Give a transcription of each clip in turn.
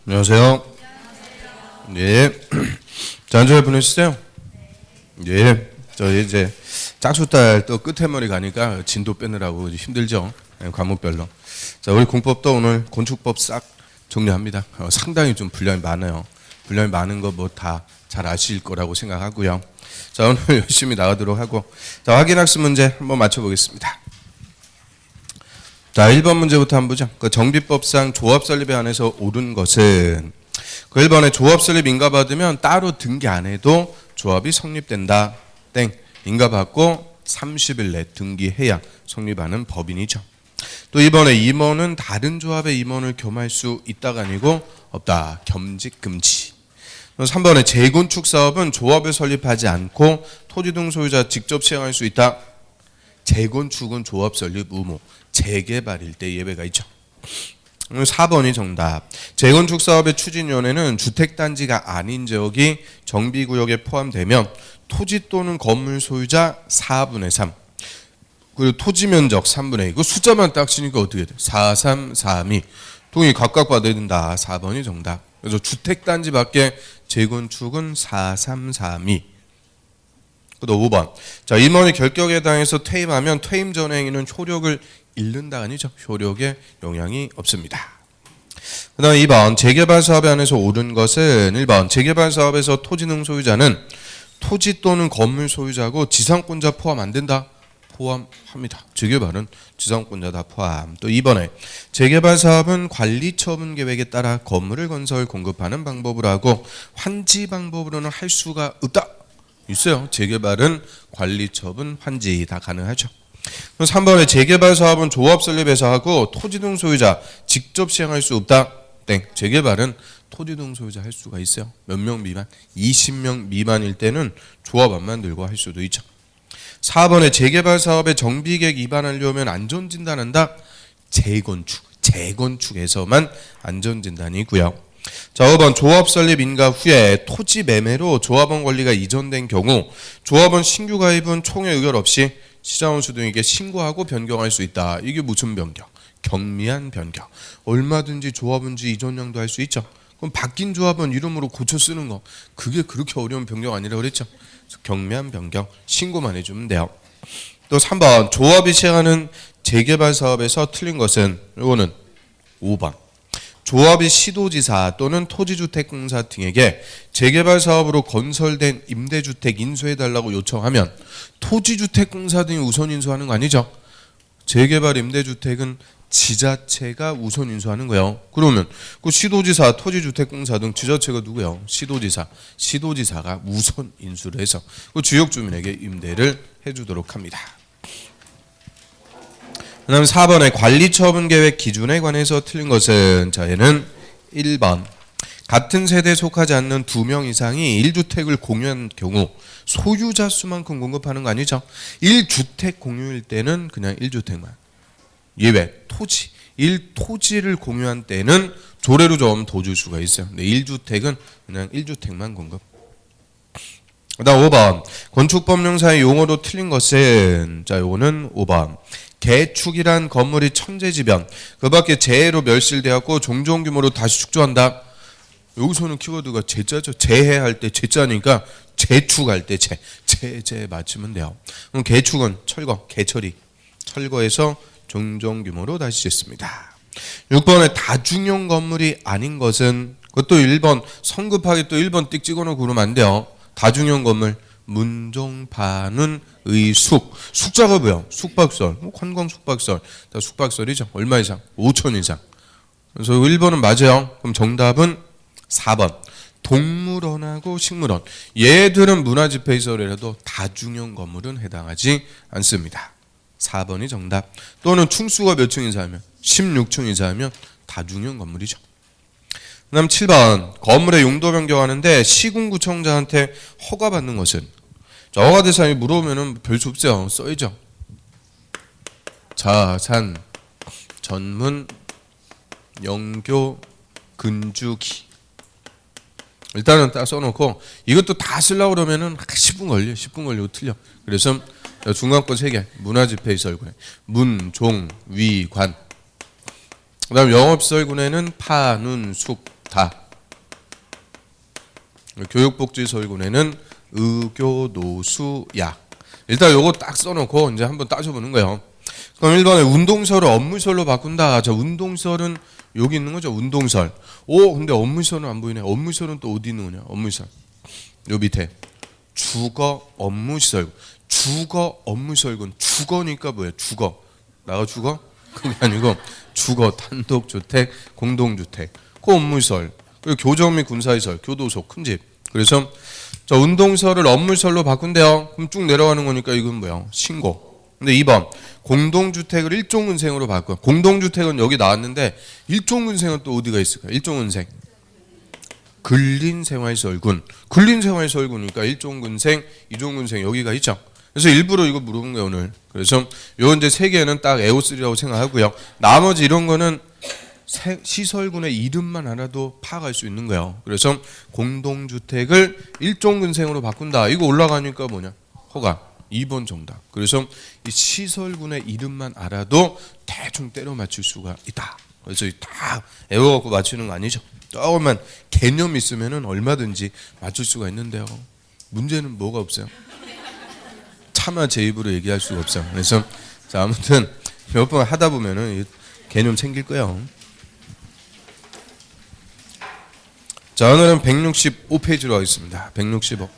안녕하세요. 네. 자, 잘 보내셨어요? 네. 저 이제 짝수달 또 끝에 머리 가니까 진도 빼느라고 힘들죠. 네, 과목별로. 자, 우리 공법도 오늘 건축법 싹 정리합니다. 상당히 좀 분량이 많아요. 분량이 많은 거 뭐 다 잘 아실 거라고 생각하고요. 자, 오늘 열심히 나가도록 하고, 자, 확인학습 문제 한번 맞춰보겠습니다. 자, 1번 문제부터 한번 보죠. 그 정비법상 조합 설립에 한해서 옳은 것은, 그 1번에 조합 설립 인가받으면 따로 등기 안 해도 조합이 성립된다. 땡. 인가받고 30일 내 등기해야 성립하는 법인이죠. 또 2번에 임원은 다른 조합의 임원을 겸할 수 있다가 아니고 없다. 겸직 금지. 3번에 재건축 사업은 조합을 설립하지 않고 토지 등 소유자 직접 시행할 수 있다. 재건축은 조합 설립 의무, 재개발일 때 예외가 있죠. 4번이 정답. 재건축 사업의 추진위원회는 주택단지가 아닌 지역이 정비구역에 포함되면 토지 또는 건물 소유자 4분의 3 그리고 토지 면적 3분의 2 그 숫자만 딱 치니까 어떻게 돼? 4, 3, 4, 2 동의 각각 받아야 된다. 4번이 정답. 그래서 주택단지 밖에 재건축은 4, 3, 4, 2 또 5번. 자, 임원이 결격에 해당해서 퇴임하면 퇴임 전 행위는 효력을 잃는다 아니죠. 효력에 영향이 없습니다. 그 다음 2번. 재개발 사업에 한해서 옳은 것은 1번. 재개발 사업에서 토지 등 소유자는 토지 또는 건물 소유자고 지상권자 포함 안 된다. 포함합니다. 재개발은 지상권자 다 포함. 또 2번에 재개발 사업은 관리처분 계획에 따라 건물을 건설 공급하는 방법으로 하고 환지 방법으로는 할 수가 없다. 있어요. 재개발은 관리처분, 환지 다 가능하죠. 3번에 재개발 사업은 조합 설립에서 하고 토지 등 소유자 직접 시행할 수 없다. 땡. 재개발은 토지 등 소유자 할 수가 있어요. 몇 명 미만? 20명 미만일 때는 조합 안 만들고 할 수도 있죠. 4번에 재개발 사업에 정비계획 위반하려면 안전진단한다. 재건축에서만 안전진단이 있고요. 자, 5번 조합 설립 인가 후에 토지 매매로 조합원 권리가 이전된 경우 조합원 신규 가입은 총회 의결 없이 시장원수 등에게 신고하고 변경할 수 있다. 이게 무슨 변경? 경미한 변경. 얼마든지 조합원지 이전량도 할 수 있죠. 그럼 바뀐 조합원 이름으로 고쳐 쓰는 거 그게 그렇게 어려운 변경 아니라고 그랬죠. 경미한 변경 신고만 해주면 돼요. 또 3번 조합이 시행하는 재개발 사업에서 틀린 것은 이거는 5번. 조합이 시도지사 또는 토지주택공사 등에게 재개발 사업으로 건설된 임대주택 인수해달라고 요청하면 토지주택공사 등이 우선 인수하는 거 아니죠? 재개발 임대주택은 지자체가 우선 인수하는 거예요. 그러면 그 시도지사, 토지주택공사 등 지자체가 누구예요? 시도지사가 우선 인수를 해서 그 지역 주민에게 임대를 해주도록 합니다. 그 다음에 4번에 관리처분계획 기준에 관해서 틀린 것은 자, 얘는 1번. 같은 세대에 속하지 않는 2명 이상이 1주택을 공유한 경우 소유자 수만큼 공급하는 거 아니죠? 1주택 공유일 때는 그냥 1주택만. 예외, 토지. 1토지를 공유한 때는 조례로 좀 더 줄 수가 있어요. 근데 1주택은 그냥 1주택만 공급. 그 다음 5번. 건축법령사의 용어로 틀린 것은 자, 요거는 5번. 개축이란 건물이 천재지변 그 밖에 재해로 멸실되었고 종종 규모로 다시 축조한다. 여기서는 키워드가 재자죠. 재해할 때 재자니까 재축할 때 재 맞추면 돼요. 그럼 개축은 철거, 개처리. 철거해서 종종 규모로 다시 짓습니다. 6번에 다중용 건물이 아닌 것은 그것도 1번 성급하게 또 1번 띡 찍어놓고 그러면 안 돼요. 다중용 건물 문종반은 의숙 숙자가 뭐야? 숙박설 관광 숙박설 다 숙박설이죠. 얼마 이상? 5천 이상. 그래서 1번은 맞아요. 그럼 정답은 4번 동물원하고 식물원 얘들은 문화집회시설이라도 다중용 건물은 해당하지 않습니다. 4번이 정답. 또는 층수가 몇 층 이상이면 16층 이상이면 다중용 건물이죠. 그 다음 7번 건물의 용도 변경하는데 시군구청장한테 허가받는 것은 자, 허가 대상이 물어보면 별 수 없어요. 써야죠. 자산 전문 영교 근주기 일단은 딱 써놓고 이것도 다 쓰려고 그러면은 10분 걸려. 10분 걸리고 틀려. 그래서 중간 거 3개 문화집회시설군에 문, 종, 위, 관 그 다음 영업시설군에는 파, 눈, 숙 다. 교육복지설군에는 의교, 노수, 약. 일단 요거 딱 써놓고 이제 한번 따져보는 거예요. 그럼 1번에 운동설을 업무설로 바꾼다. 자, 운동설은 여기 있는 거죠. 운동설. 근데 업무설은 안 보이네. 업무설은 또 어디 있는 거냐? 업무설. 요 밑에. 주거 업무시설. 주거 업무설군. 주거니까 뭐야? 주거. 나가 주거? 그게 아니고 주거, 단독주택, 공동주택. 그 업무설. 그리고 교정 및 군사시설, 교도소, 큰집. 그래서 저 운동설을 업무설로 바꾼대요. 그럼 쭉 내려가는 거니까 이건 뭐야? 신고. 근데 2번 공동주택을 일종근생으로 바꿔. 공동주택은 여기 나왔는데 일종근생은 또 어디가 있을까? 일종근생. 근린생활설군. 근린생활설군이니까 일종근생, 이종근생 여기가 있죠. 그래서 일부러 이거 물어본 거예요 오늘. 그래서 요 이제 세 개는 딱 에오3라고 생각하고요. 나머지 이런 거는 시설군의 이름만 알아도 파악할 수 있는 거예요. 그래서 공동주택을 일종근생으로 바꾼다. 이거 올라가니까 뭐냐? 허가. 2번 정답. 그래서 이 시설군의 이름만 알아도 대충 때려 맞출 수가 있다. 그래서 다 애워갖고 맞추는 거 아니죠. 조금만 개념 있으면은 얼마든지 맞출 수가 있는데요. 문제는 뭐가 없어요? 차마 제 입으로 얘기할 수가 없어요. 그래서 자, 아무튼 몇 번 하다 보면은 개념 생길 거예요. 자, 오늘은 165페이지로 하겠습니다. 165.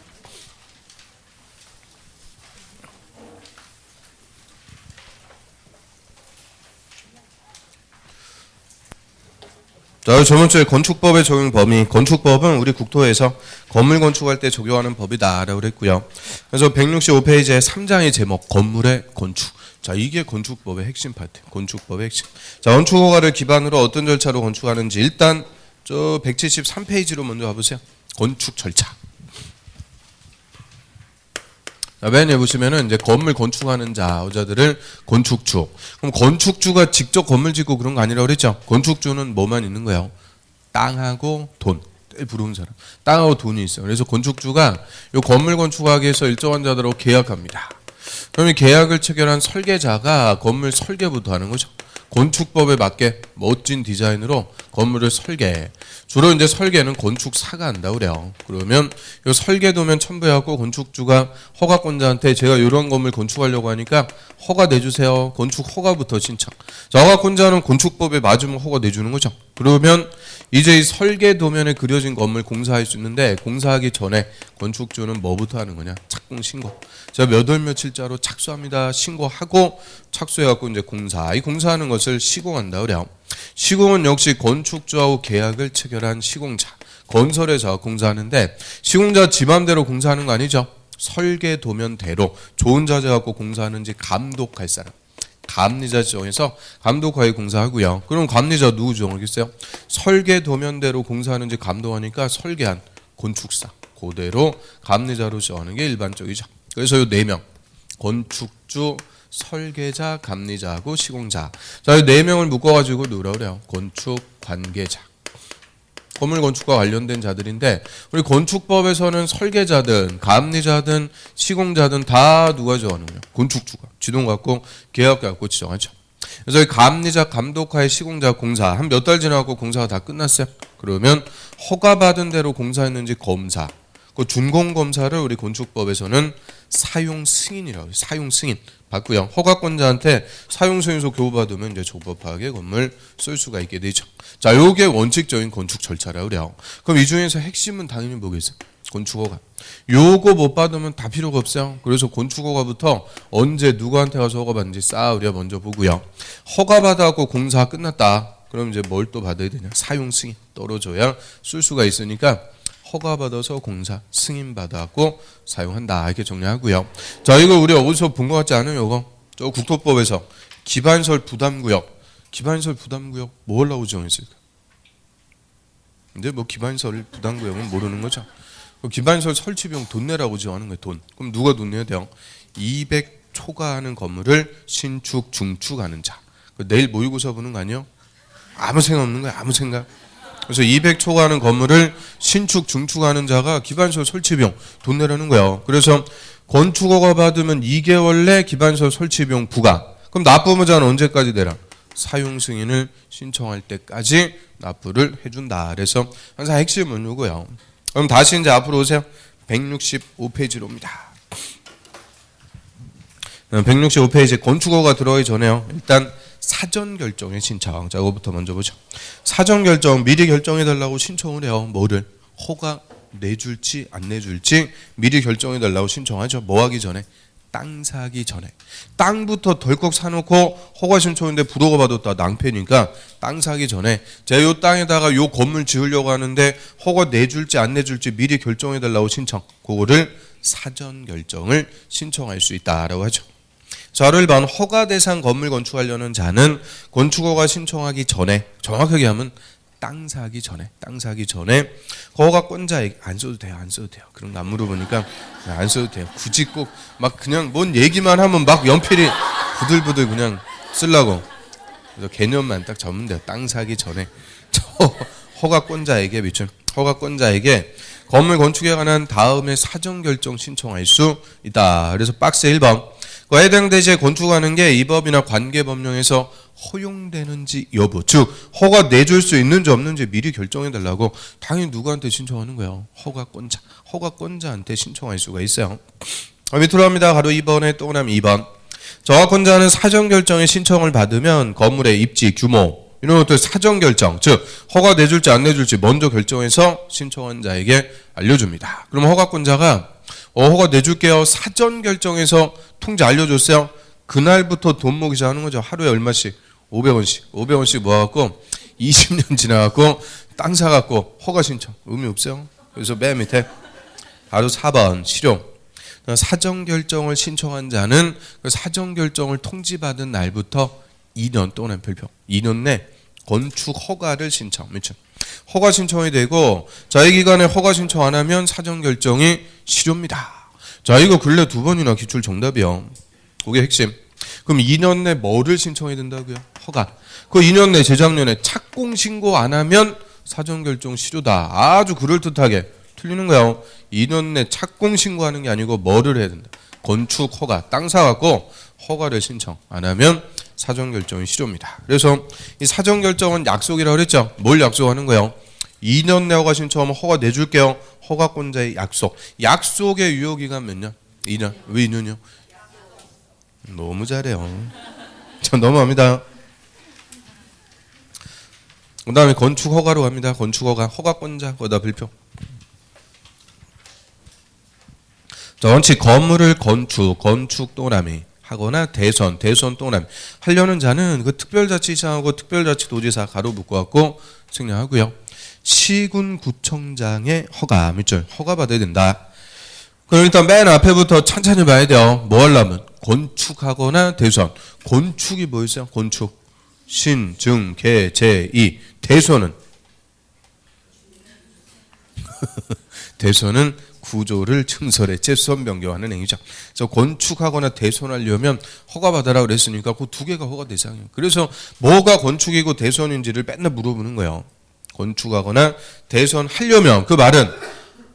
자, 저번 주에 건축법의 적용 범위, 건축법은 우리 국토에서 건물 건축할 때 적용하는 법이다라고 그랬고요. 그래서 165페이지에 3장의 제목, 건물의 건축. 자, 이게 건축법의 핵심 파트, 건축법의 핵심. 자, 건축허가를 기반으로 어떤 절차로 건축하는지 일단 저 173페이지로 먼저 가보세요. 건축 절차. 자, 맨 위에 보시면은 이제 건물 건축하는 자들을 건축주. 그럼 건축주가 직접 건물 짓고 그런 거 아니라고 그랬죠? 건축주는 뭐만 있는 거예요? 땅하고 돈. 제일 부러운 사람. 땅하고 돈이 있어요. 그래서 건축주가 요 건물 건축하기 위해서 일정한 자들하고 계약합니다. 그럼 이 계약을 체결한 설계자가 건물 설계부터 하는 거죠. 건축법에 맞게 멋진 디자인으로 건물을 설계해. 주로 이제 설계는 건축사가 한다고 그래요. 그러면 이 설계도면 첨부해갖고 건축주가 허가권자한테 제가 이런 건물 건축하려고 하니까 허가 내주세요. 건축 허가부터 신청. 자, 허가권자는 건축법에 맞으면 허가 내주는 거죠. 그러면 이제 이 설계도면에 그려진 건물 공사할 수 있는데 공사하기 전에 건축주는 뭐부터 하는 거냐? 착공 신고. 제가 몇 월 며칠자로 착수합니다. 신고하고 착수해갖고 이제 공사. 이 공사하는 것을 시공한다 그래요. 시공은 역시 건축주하고 계약을 체결한 시공자. 건설회사가 공사하는데 시공자 지 맘대로 공사하는 거 아니죠? 설계도면대로 좋은 자재 갖고 공사하는지 감독할 사람. 감리자 지정해서 감독하에 공사하고요. 그럼 감리자 누구 지정하겠어요? 설계도면대로 공사하는지 감독하니까 설계한 건축사. 그대로 감리자로 지정하는 게 일반적이죠. 그래서 이 4명. 건축주, 설계자, 감리자하고 시공자. 자, 이 4명을 묶어가지고 누구라 그래요? 건축 관계자. 건물 건축과 관련된 자들인데 우리 건축법에서는 설계자든 감리자든 시공자든 다 누가 정하는 거예요? 건축주가. 지동 갖고 계약 갖고 지정하죠. 그래서 이 감리자, 감독하에 시공자 공사 한 몇 달 지나고 공사가 다 끝났어요. 그러면 허가받은 대로 공사했는지 검사. 그 준공 검사를 우리 건축법에서는 사용 승인이라고 해요. 사용 승인 받고요. 허가권자한테 사용 승인서 교부받으면 이제 적법하게 건물 쓸 수가 있게 되죠. 자, 요게 원칙적인 건축 절차라고 그래요. 그럼 이 중에서 핵심은 당연히 뭐겠어요? 건축허가. 요거 못 받으면 다 필요가 없어요. 그래서 건축허가부터 언제 누구한테 가서 허가 받는지 싹 우리가 먼저 보고요. 허가 받아갖고 공사 끝났다. 그럼 이제 뭘 또 받아야 되냐? 사용 승인 떨어져야 쓸 수가 있으니까 허가받아서 공사 승인받아갖고 사용한다. 이렇게 정리하고요. 자, 이거 우리 어디서 본 것 같지 않아요? 이거 저 국토법에서 기반설 부담구역. 기반설 부담구역 뭐라고 정했을까? 근데 뭐 기반설 부담구역은 모르는 거죠. 기반설 설치 비용 돈 내라고 정하는 거예요. 돈. 그럼 누가 돈 내야 돼요? 200 초과하는 건물을 신축 중축하는 자. 내일 모의고사 보는 거 아니에요? 아무 생각 없는 거야. 아무 생각. 그래서 200 초과하는 건물을 신축 중축하는 자가 기반설 설치비용 돈 내라는 거예요. 그래서 건축허가 받으면 2개월 내 기반설 설치비용 부과. 그럼 납부자는 언제까지 내라? 사용 승인을 신청할 때까지 납부를 해준다. 그래서 항상 핵심은 이거고요. 그럼 다시 이제 앞으로 오세요. 165페이지로 옵니다. 165페이지 건축허가 들어가기 전에요. 일단 사전 결정의 신청. 자, 이거부터 먼저 보죠. 사전 결정 미리 결정해 달라고 신청을 해요. 뭐를? 허가 내줄지 안 내줄지 미리 결정해 달라고 신청하죠. 뭐 하기 전에? 땅 사기 전에. 땅부터 덜컥 사놓고 허가 신청인데 불허가 받았다. 낭패니까 땅 사기 전에 제가 요 땅에다가 요 건물 지으려고 하는데 허가 내줄지 안 내줄지 미리 결정해 달라고 신청. 그거를 사전 결정을 신청할 수 있다라고 하죠. 자, 1번 허가 대상 건물 건축하려는 자는 건축허가 신청하기 전에, 정확하게 하면 땅 사기 전에 허가권자에게 안 써도 돼요. 그런 거 안 물어보니까 안 써도 돼요. 굳이 꼭 막 그냥 뭔 얘기만 하면 막 연필이 부들부들 그냥 쓰려고. 그래서 개념만 딱 적으면 돼요. 땅 사기 전에 허가권자에게 건물 건축에 관한 다음에 사전 결정 신청할 수 있다. 그래서 박스 1번 해당 대지에 건축하는 게 이 법이나 관계법령에서 허용되는지 여부, 즉 허가 내줄 수 있는지 없는지 미리 결정해 달라고 당연히 누구한테 신청하는 거예요? 허가권자한테 신청할 수가 있어요. 밑으로 갑니다. 가로 2번에 또 그다음 2번. 정확권자는 사전 결정에 신청을 받으면 건물의 입지, 규모 이런 것들 사전 결정, 즉 허가 내줄지 안 내줄지 먼저 결정해서 신청한 자에게 알려줍니다. 그럼 허가권자가 허가 내줄게요. 사전 결정해서 통지 알려줬어요. 그날부터 돈 모기 시작하는 거죠. 하루에 얼마씩? 500원씩 모아갖고 20년 지나갖고 땅 사갖고 허가 신청. 의미 없어요. 그래서 맨 밑에 바로 4번 실용. 사전 결정을 신청한 자는 그 사전 결정을 통지받은 날부터 2년 또는 별표 2년 내 건축 허가를 신청. 허가 신청이 되고 자, 이 기간에 허가 신청 안 하면 사전 결정이 실효입니다. 자, 이거 근래 2번이나 기출 정답이요. 그게 핵심. 그럼 2년 내 뭐를 신청해야 된다고요? 허가. 그 2년 내 재작년에 착공 신고 안 하면 사전 결정 실효다. 아주 그럴듯하게 틀리는 거예요. 2년 내 착공 신고하는 게 아니고 뭐를 해야 된다. 건축 허가. 땅 사갖고 허가를 신청 안 하면 사전 결정이 실효입니다. 그래서 이 사전 결정은 약속이라고 그랬죠. 뭘 약속하는 거예요? 2년 내 허가 신청하면 허가 내줄게요. 허가권자의 약속. 약속의 유효기간 몇 년? 2년. 왜 2년이요? 너무 잘해요. 자, 넘어갑니다. 그 다음에 건축 허가로 갑니다. 건축 허가. 허가권자. 거기다 별표. 자, 원칙 건물을 건축 동그라미 하거나 대선 동그라미 하려는 자는 그 특별자치시장하고 특별자치도지사 가로 묶어갖고 생략하고요. 시군구청장의 허가 밑줄 허가 받아야 된다. 그럼 일단 맨 앞에부터 천천히 봐야 돼요. 뭐 하려면 건축하거나 대선. 건축이 뭐였어요? 건축 신, 증, 개, 제, 이. 대선은 대선은 구조를 증설해 재수선 변경하는 행위죠. 그래서 건축하거나 대선하려면 허가받아라 그랬으니까 그 두 개가 허가 대상이에요. 그래서 뭐가 건축이고 대선인지를 맨날 물어보는 거예요. 건축하거나 대선하려면 그 말은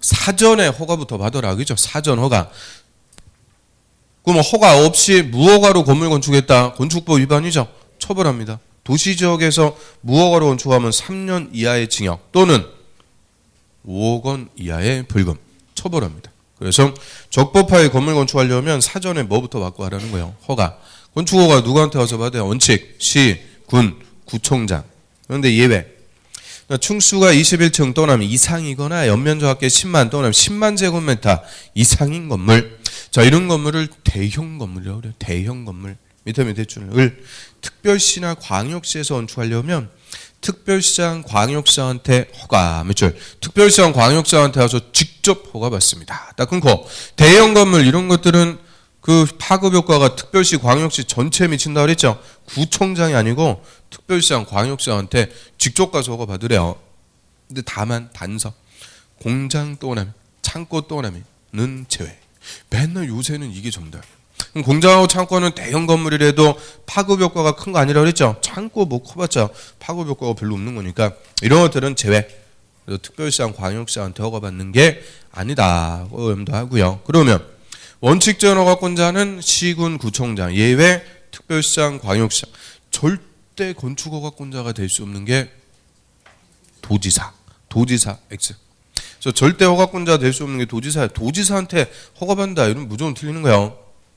사전에 허가부터 받아라 그죠? 사전 허가. 그럼 허가 없이 무허가로 건물 건축했다. 건축법 위반이죠. 처벌합니다. 도시지역에서 무허가로 건축하면 3년 이하의 징역 또는 5억 원 이하의 벌금. 처벌합니다. 그래서 적법하게 건물 건축하려면 사전에 뭐부터 받고 하라는 거예요? 허가. 건축허가 누구한테 와서 받아요? 원칙, 시, 군, 구청장. 그런데 예외. 층수가 21층 또는 이상이거나 연면적 합계 10만 또는 10만 제곱미터 이상인 건물. 자, 이런 건물을 대형 건물이라고 그래요. 대형 건물. 밑에 줄을 특별시나 광역시에서 건축하려면 특별시장, 광역시장한테 허가 밑줄. 특별시장, 광역시장한테 와서 직접 허가 받습니다. 딱 끊고 대형 건물 이런 것들은 그 파급 효과가 특별시, 광역시 전체에 미친다 그랬죠. 구청장이 아니고 특별시장, 광역시장한테 직접 가서 허가 받으래요. 근데 다만 단서 공장 동그라미, 창고 동그라미는 제외. 맨날 요새는 이게 정답. 공장하고 창고는 대형 건물이라도 파급 효과가 큰 거 아니라 그랬죠. 창고 뭐 커봤자 파급 효과가 별로 없는 거니까 이런 것들은 제외. 그래서 특별시장, 광역시장한테 허가받는 게 아니다. 염두하고요. 그러면 원칙적인 허가권자는 시군, 구청장 예외 특별시장, 광역시장. 절대 건축허가권자가 될 수 없는 게 도지사 X. 그래서 절대 허가권자 될 수 없는 게 도지사야. 도지사한테 허가받는다 이러면 무조건 틀리는 거야.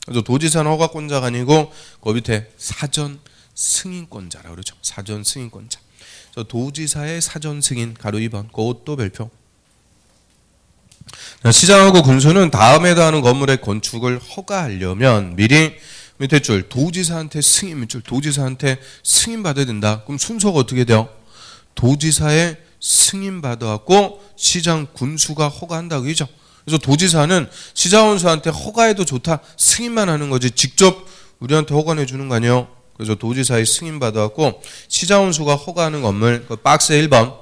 그래서 도지사는 허가권자가 아니고 그 밑에 사전 승인권자라 그러죠. 사전 승인권자. 그래서 도지사의 사전 승인 가로 2번 그것도 별표. 시장하고 군수는 다음에 더하는 건물의 건축을 허가하려면 미리 밑에 줄 도지사한테 승인 밑줄 도지사한테 승인 받아야 된다. 그럼 순서가 어떻게 돼요? 도지사의 승인 받아갖고 시장 군수가 허가한다 그죠? 그래서 도지사는 시장원수한테 허가해도 좋다 승인만 하는 거지 직접 우리한테 허가해 주는 거 아니에요? 그래서 도지사의 승인 받아갖고 시장원수가 허가하는 건물 그 박스 1번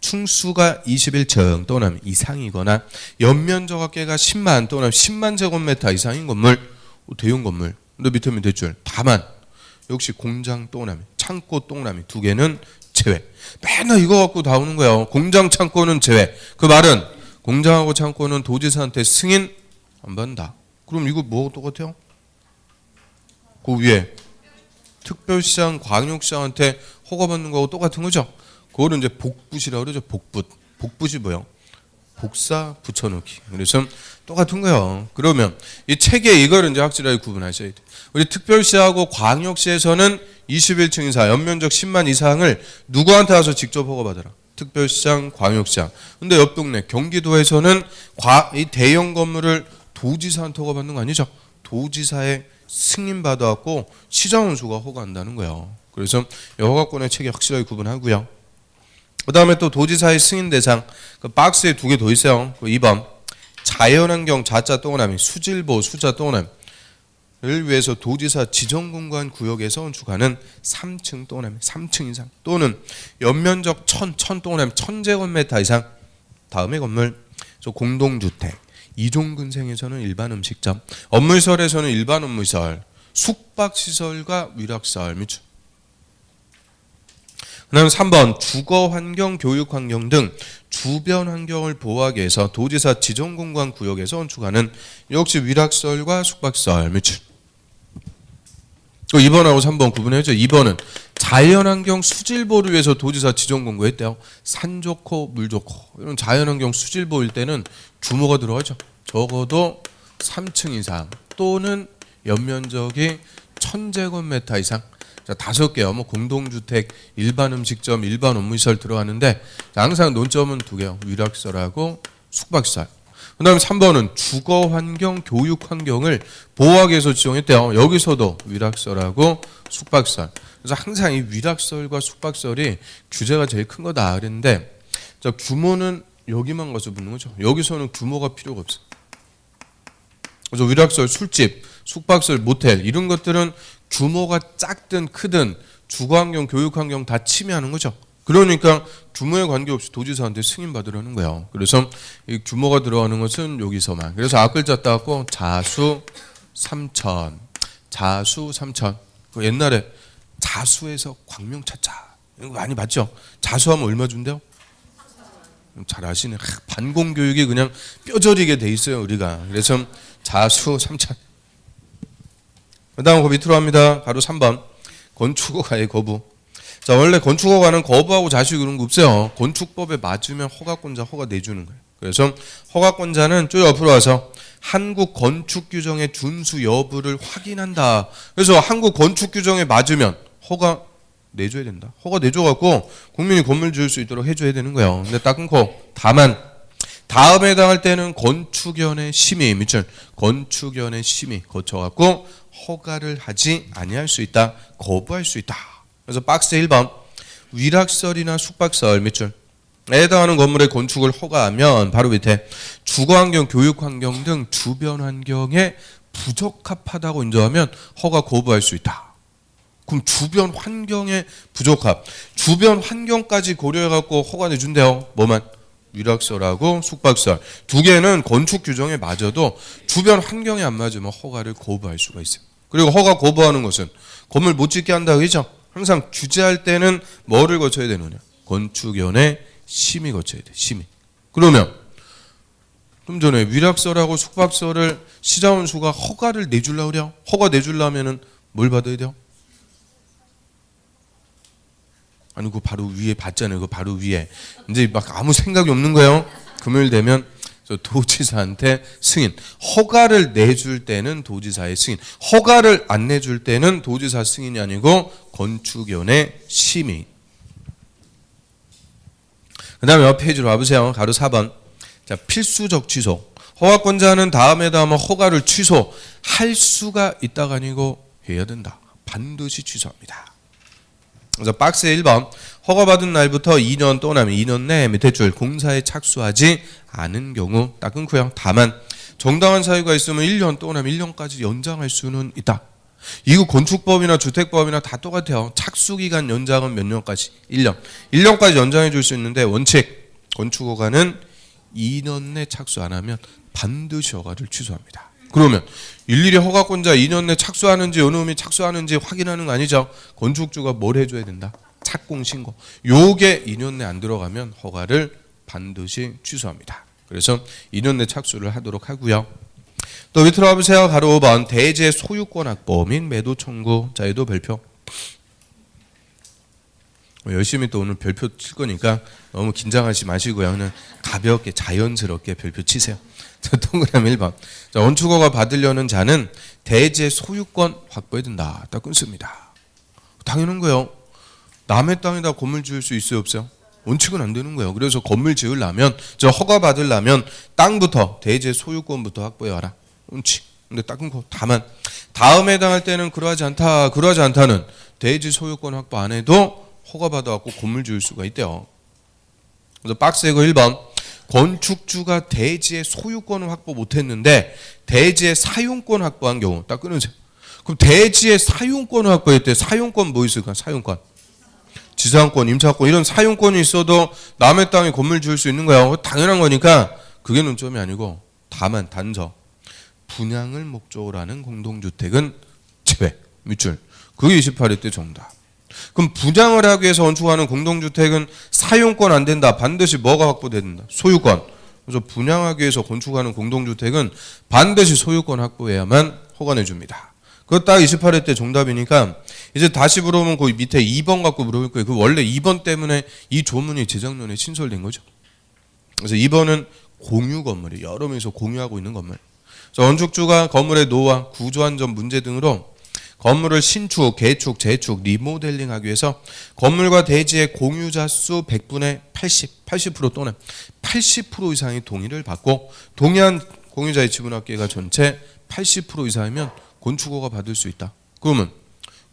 충수가 21층 또는 이상이거나 연면적 합계가 10만 또는 10만 제곱미터 이상인 건물 대형 건물. 근데 밑에 밑에 줄 다만 역시 공장 동그라미 창고 동그라미 두 개는 제외. 맨날 이거 갖고 나오는 거예요. 공장 창고는 제외. 그 말은 공장하고 창고는 도지사한테 승인 안 받는다. 그럼 이거 뭐 똑같아요? 그 위에 특별시장 광역시장한테 허가받는 거하고 똑같은 거죠. 그거는 이제 복붙이라고 그러죠. 복붙이 뭐예요? 복사 붙여넣기. 그래서 똑같은 거예요. 그러면 이 책에 이걸 이제 확실하게 구분하셔야 돼요. 우리 특별시하고 광역시에서는 21층 이상, 연면적 10만 이상을 누구한테 와서 직접 허가받아라. 특별시장, 광역시장. 근데 옆 동네 경기도에서는 이 대형 건물을 도지사한테 허가받는 거 아니죠? 도지사의 승인 받아갖고 시장원수가 허가한다는 거예요. 그래서 허가권의 책에 확실하게 구분하고요. 그 다음에 또 도지사의 승인 대상 그 박스에 두 개 더 있어요. 그 2번 자연환경 자자 동그라미 수질보 수자 동그라미를 위해서 도지사 지정공간 구역에서 건축하는 3층 동그라미 3층 이상 또는 연면적 1000 동그라미 1000제곱미터 이상 다음에 건물 공동주택 2종 근생에서는 일반 음식점 업무시설에서는 일반 업무시설 숙박시설과 위락시설 및 그 다음에 3번 주거환경, 교육환경 등 주변 환경을 보호하기 위해서 도지사 지정공간 구역에서 건축하는 역시 위락시설과 숙박시설 및 2번하고 3번 구분해야죠. 2번은 자연환경 수질보를 위해서 도지사 지정공고 했대요. 산 좋고 물 좋고 이런 자연환경 수질보일 때는 규모가 들어가죠. 적어도 3층 이상 또는 연면적이 1000제곱미터 이상 자, 5개요. 뭐 공동주택, 일반 음식점, 일반 업무시설 들어가는데 항상 논점은 2개요. 위락시설하고 숙박시설. 그 다음에 3번은 주거환경, 교육환경을 보호하기 위해서 지정했대요. 여기서도 위락시설하고 숙박시설. 그래서 항상 이 위락시설과 숙박시설이 규제가 제일 큰 거다 그랬는데 자, 규모는 여기만 가서 붙는 거죠. 여기서는 규모가 필요가 없어요. 그래서 위락시설, 술집, 숙박시설, 모텔 이런 것들은 규모가 작든 크든 주거환경, 교육환경 다 침해하는 거죠. 그러니까 규모에 관계없이 도지사한테 승인 받으라는 거예요. 그래서 이 규모가 들어가는 것은 여기서만. 그래서 앞글자 따갖고 자수 3천, 자수 3천. 옛날에 자수에서 광명 찾자 이거 많이 봤죠. 자수하면 얼마 준대요? 잘 아시네. 반공교육이 그냥 뼈저리게 돼 있어요 우리가. 그래서 자수 3천. 그 다음 그 밑으로 합니다. 바로 3번 건축허가의 거부. 자 원래 건축허가는 거부하고 자식 그런 거 없어요. 건축법에 맞으면 허가권자 허가 내주는 거예요. 그래서 허가권자는 쭉 옆으로 와서 한국 건축규정의 준수 여부를 확인한다. 그래서 한국 건축규정에 맞으면 허가 내줘야 된다. 허가 내줘갖고 국민이 건물 지을 수 있도록 해줘야 되는 거예요. 근데 딱 끊고 다만 다음에 해당할 때는 건축위원회 심의 밑줄 건축위원회 심의 거쳐갖고 허가를 하지 아니할 수 있다. 거부할 수 있다. 그래서 박스 1번 위락시설이나 숙박시설 밑줄 해당하는 건물의 건축을 허가하면 바로 밑에 주거환경, 교육환경 등 주변 환경에 부적합하다고 인정하면 허가 거부할 수 있다. 그럼 주변 환경에 부적합 주변 환경까지 고려해갖고 허가 내준대요. 뭐만? 위락시설하고 숙박시설 두 개는 건축 규정에 맞아도 주변 환경에 안 맞으면 허가를 거부할 수가 있어요. 그리고 허가 거부하는 것은 건물 못 짓게 한다 그죠? 항상 규제할 때는 뭐를 거쳐야 되느냐? 건축위원회 심의 거쳐야 돼. 심의. 그러면 좀 전에 위락시설하고 숙박시설을 시장원수가 허가를 내주려고 그래요. 허가 내주려면은 뭘 받아야 돼요? 아니 그 바로 위에 봤잖아요. 그 바로 위에. 이제 막 아무 생각이 없는 거예요. 금요일 되면 도지사한테 승인. 허가를 내줄 때는 도지사의 승인. 허가를 안 내줄 때는 도지사 승인이 아니고 건축위원회 심의. 그 다음에 옆 페이지로 와보세요. 가로 4번. 자, 필수적 취소. 허가권자는 다음에다 하면 허가를 취소할 수가 있다가 아니고 해야 된다. 반드시 취소합니다. 그래서 박스에 1번. 허가받은 날부터 2년 또는 2년 내 밑에 줄 공사에 착수하지 않은 경우 딱 끊고요. 다만 정당한 사유가 있으면 1년 또는 1년까지 연장할 수는 있다. 이거 건축법이나 주택법이나 다 똑같아요. 착수기간 연장은 몇 년까지? 1년. 1년까지 연장해 줄 수 있는데 원칙 건축허가는 2년 내 착수 안 하면 반드시 허가를 취소합니다. 그러면 일일이 허가권자 2년 내 착수하는지 어느 놈이 착수하는지 확인하는 거 아니죠. 건축주가 뭘 해줘야 된다? 착공 신고. 요게 2년 내 안 들어가면 허가를 반드시 취소합니다. 그래서 2년 내 착수를 하도록 하고요. 또 밑으로 와보세요. 가로 5번. 대지의 소유권 확보 및 매도 청구. 자, 얘도 별표. 열심히 또 오늘 별표 칠 거니까 너무 긴장하지 마시고요. 그냥 가볍게 자연스럽게 별표 치세요. 자, 동그라미 1번. 자, 건축허가 받으려는 자는 대지의 소유권 확보해야 된다. 딱 끊습니다. 당연한 거예요. 남의 땅에다 건물 지을 수 있어요, 없어요? 원칙은 안 되는 거예요. 그래서 건물 지으려면, 저 허가 받으려면 땅부터 대지의 소유권부터 확보해 와라. 원칙. 근데 딱 끊고 다만 다음에 해당할 때는 그러하지 않다. 그러하지 않다는 대지 소유권 확보 안 해도 허가 받아갖고 건물 지을 수가 있대요. 그래서 박스에 그 1번. 건축주가 대지의 소유권을 확보 못했는데 대지의 사용권 확보한 경우 딱 끊으세요. 그럼 대지의 사용권을 확보했대. 사용권 뭐 있을까? 사용권. 지상권, 임차권 이런 사용권이 있어도 남의 땅에 건물 지을 수 있는 거야. 당연한 거니까 그게 논점이 아니고 다만 단서. 분양을 목적으로 하는 공동주택은 제외. 밑줄. 그게 28회 때 정답. 그럼 분양을 하기 위해서 건축하는 공동주택은 사용권 안 된다. 반드시 뭐가 확보돼야 된다? 소유권. 그래서 분양하기 위해서 건축하는 공동주택은 반드시 소유권 확보해야만 허가 내줍니다. 그거 딱 28회 때 정답이니까 이제 다시 물어보면 그 밑에 2번 갖고 물어볼 거예요. 그 원래 2번 때문에 이 조문이 재작년에 신설된 거죠. 그래서 2번은 공유 건물이에요. 여러 명이서 공유하고 있는 건물. 그래서 건축주가 건물의 노후와 구조안전 문제 등으로 건물을 신축, 개축, 재축, 리모델링 하기 위해서 건물과 대지의 공유자 수 100분의 80% 또는 80% 이상의 동의를 받고 동의한 공유자의 지분합계가 전체 80% 이상이면 건축허가 받을 수 있다. 그러면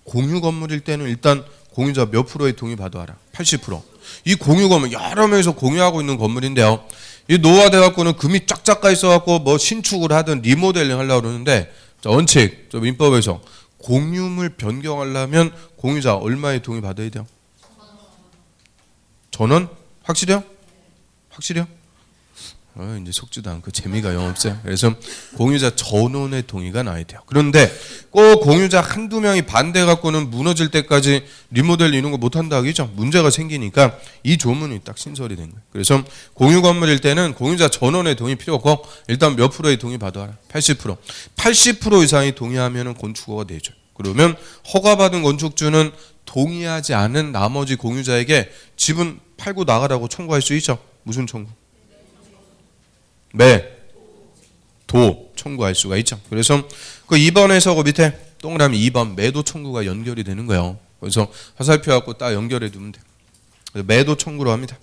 공유 건물일 때는 일단 공유자 몇 프로의 동의 받아와라. 80%. 이 공유 건물 여러 명이서 공유하고 있는 건물인데요. 이 노화돼 갖고는 금이 쫙쫙 가 있어 갖고 뭐 신축을 하든 리모델링 하려고 그러는데 원칙 저 민법에서 공유물 변경하려면 공유자 얼마의 동의 받아야 돼요? 1,000원? 확실해요? 확실해요? 이제 속지도 않고 재미가 영 없어요. 그래서 공유자 전원의 동의가 나야 돼요. 그런데 꼭 공유자 한두 명이 반대 갖고는 무너질 때까지 리모델 이런 거 못한다 하기죠. 문제가 생기니까 이 조문이 딱 신설이 된 거예요. 그래서 공유 건물일 때는 공유자 전원의 동의 필요 없고 일단 몇 프로의 동의 받아라. 80%. 80% 이상이 동의하면 건축허가 내줘요. 그러면 허가받은 건축주는 동의하지 않은 나머지 공유자에게 집은 팔고 나가라고 청구할 수 있죠. 무슨 청구? 매도 청구할 수가 있죠. 그래서 그 2번에서 그 밑에 동그라미 2번 매도 청구가 연결이 되는 거예요. 그래서 화살표 갖고 딱 연결해 두면 돼요. 매도 청구로 합니다.